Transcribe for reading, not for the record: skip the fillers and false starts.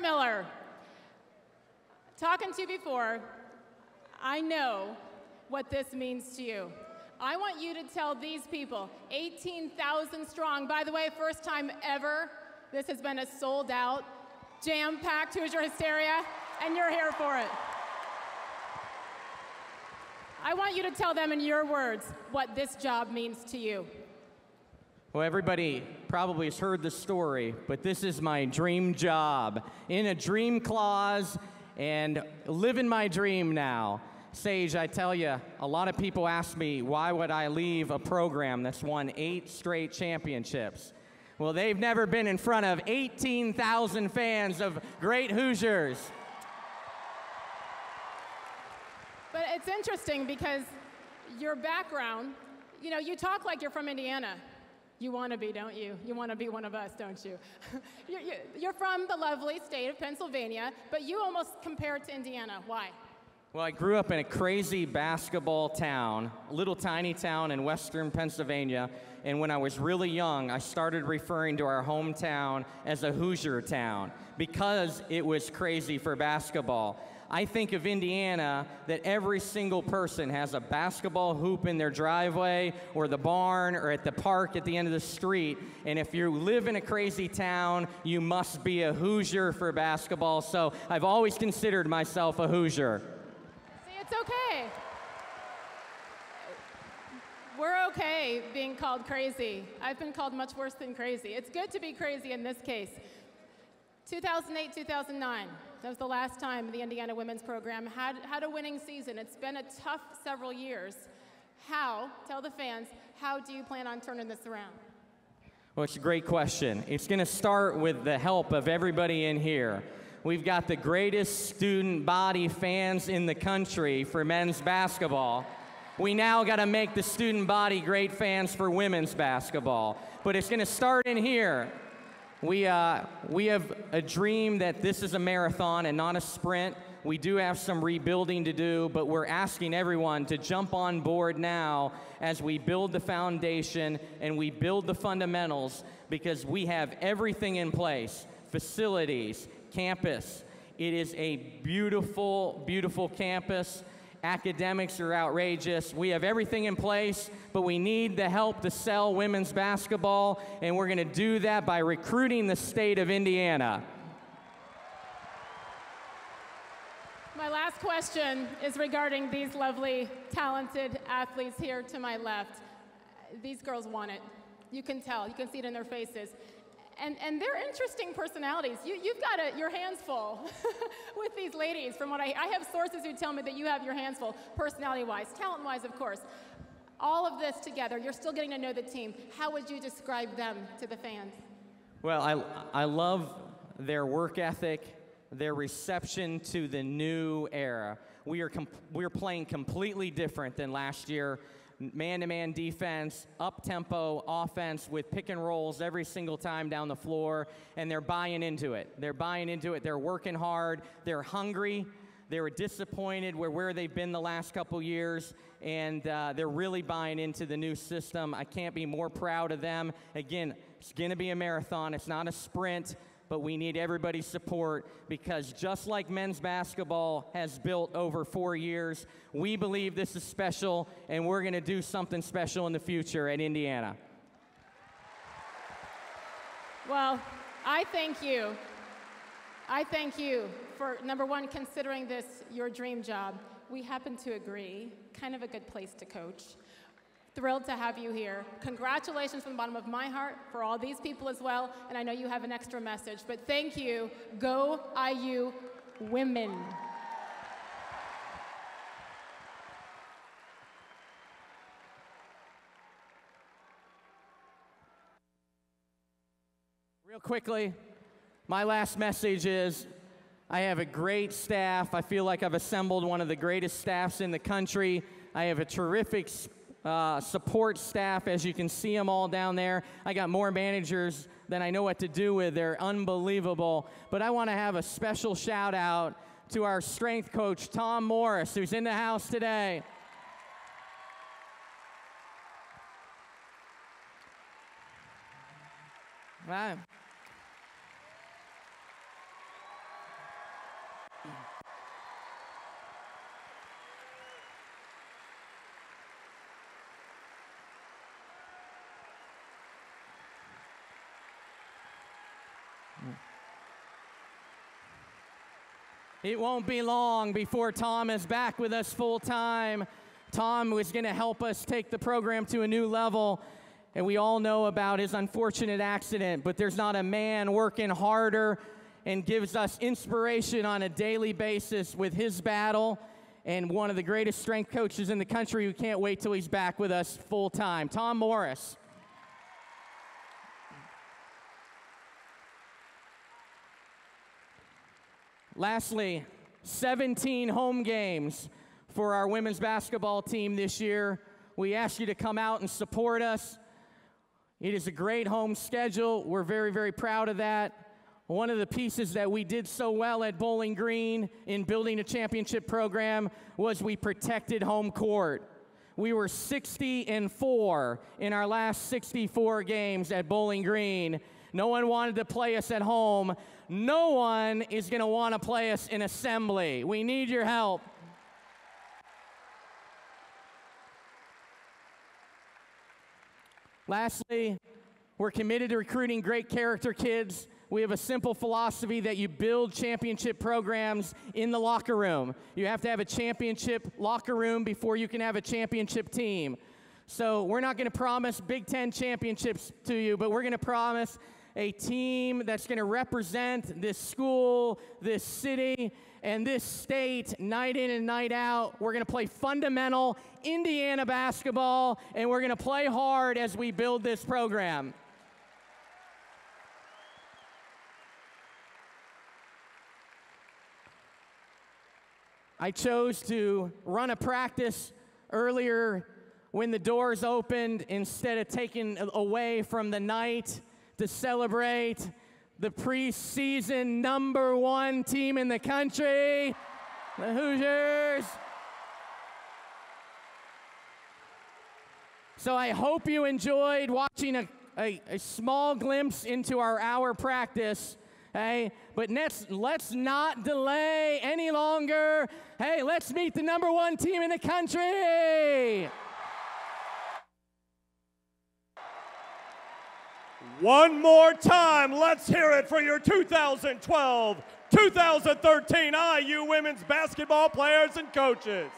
Miller. Talking to you before, I know what this means to you. I want you to tell these people, 18,000 strong, by the way, first time ever, this has been a sold out, jam-packed Hoosier Hysteria, and you're here for it. I want you to tell them in your words what this job means to you. Well, everybody probably has heard the story, but this is my dream job. In a dream clause and living my dream now. Sage, I tell you, a lot of people ask me, why would I leave a program that's won 8 straight championships? Well, they've never been in front of 18,000 fans of great Hoosiers. But it's interesting because your background, you know, you talk like you're from Indiana. You want to be, don't you? You want to be one of us, don't you? You're from the lovely state of Pennsylvania, but you almost compare it to Indiana. Why? Well, I grew up in a crazy basketball town, a little tiny town in western Pennsylvania, and when I was really young, I started referring to our hometown as a Hoosier town because it was crazy for basketball. I think of Indiana that every single person has a basketball hoop in their driveway or the barn or at the park at the end of the street. And if you live in a crazy town, you must be a Hoosier for basketball. So I've always considered myself a Hoosier. See, it's okay. We're okay being called crazy. I've been called much worse than crazy. It's good to be crazy in this case. 2008, 2009. That was the last time the Indiana women's program had a winning season. It's been a tough several years. Tell the fans, how do you plan on turning this around? Well, it's a great question. It's going to start with the help of everybody in here. We've got the greatest student body fans in the country for men's basketball. We now got to make the student body great fans for women's basketball. But it's going to start in here. We have a dream that this is a marathon and not a sprint. We do have some rebuilding to do, but we're asking everyone to jump on board now as we build the foundation and we build the fundamentals, because we have everything in place, facilities, campus. It is a beautiful, beautiful campus. Academics are outrageous. We have everything in place, but we need the help to sell women's basketball, and we're going to do that by recruiting the state of Indiana. My last question is regarding these lovely, talented athletes here to my left. These girls want it. You can tell. You can see it in their faces. And they're interesting personalities. You've got your hands full with these ladies. From what I have sources who tell me that you have your hands full, personality-wise, talent-wise, of course. All of this together, you're still getting to know the team. How would you describe them to the fans? Well, I love their work ethic, their reception to the new era. We're playing completely different than last year. Man-to-man defense, up-tempo offense with pick and rolls every single time down the floor, and they're buying into it. They're buying into it. They're working hard. They're hungry. They were disappointed where they've been the last couple years, and they're really buying into the new system. I can't be more proud of them. Again, it's going to be a marathon. It's not a sprint, but we need everybody's support, because just like men's basketball has built over 4 years, we believe this is special, and we're going to do something special in the future at Indiana. Well, I thank you. I thank you for, number one, considering this your dream job. We happen to agree, kind of a good place to coach. Thrilled to have you here. Congratulations from the bottom of my heart for all these people as well, and I know you have an extra message, but thank you. Go IU women. Real quickly, my last message is I have a great staff. I feel like I've assembled one of the greatest staffs in the country. I have a terrific support staff, as you can see them all down there. I got more managers than I know what to do with. They're unbelievable. But I want to have a special shout out to our strength coach, Tom Morris, who's in the house today. Right. It won't be long before Tom is back with us full time. Tom was going to help us take the program to a new level, and we all know about his unfortunate accident, but there's not a man working harder and gives us inspiration on a daily basis with his battle, and one of the greatest strength coaches in the country who can't wait till he's back with us full time, Tom Morris. Lastly, 17 home games for our women's basketball team this year. We ask you to come out and support us. It is a great home schedule. We're very, very proud of that. One of the pieces that we did so well at Bowling Green in building a championship program was we protected home court. We were 60-4 in our last 64 games at Bowling Green. No one wanted to play us at home. No one is going to want to play us in assembly. We need your help. Lastly, we're committed to recruiting great character kids. We have a simple philosophy that you build championship programs in the locker room. You have to have a championship locker room before you can have a championship team. So we're not going to promise Big Ten championships to you, but we're going to promise a team that's going to represent this school, this city, and this state night in and night out. We're going to play fundamental Indiana basketball, and we're going to play hard as we build this program. I chose to run a practice earlier when the doors opened instead of taking away from the night to celebrate the preseason #1 team in the country, the Hoosiers. So I hope you enjoyed watching a small glimpse into our hour practice. Hey, but let's not delay any longer. Hey, let's meet the #1 team in the country. One more time, let's hear it for your 2012-2013 IU women's basketball players and coaches.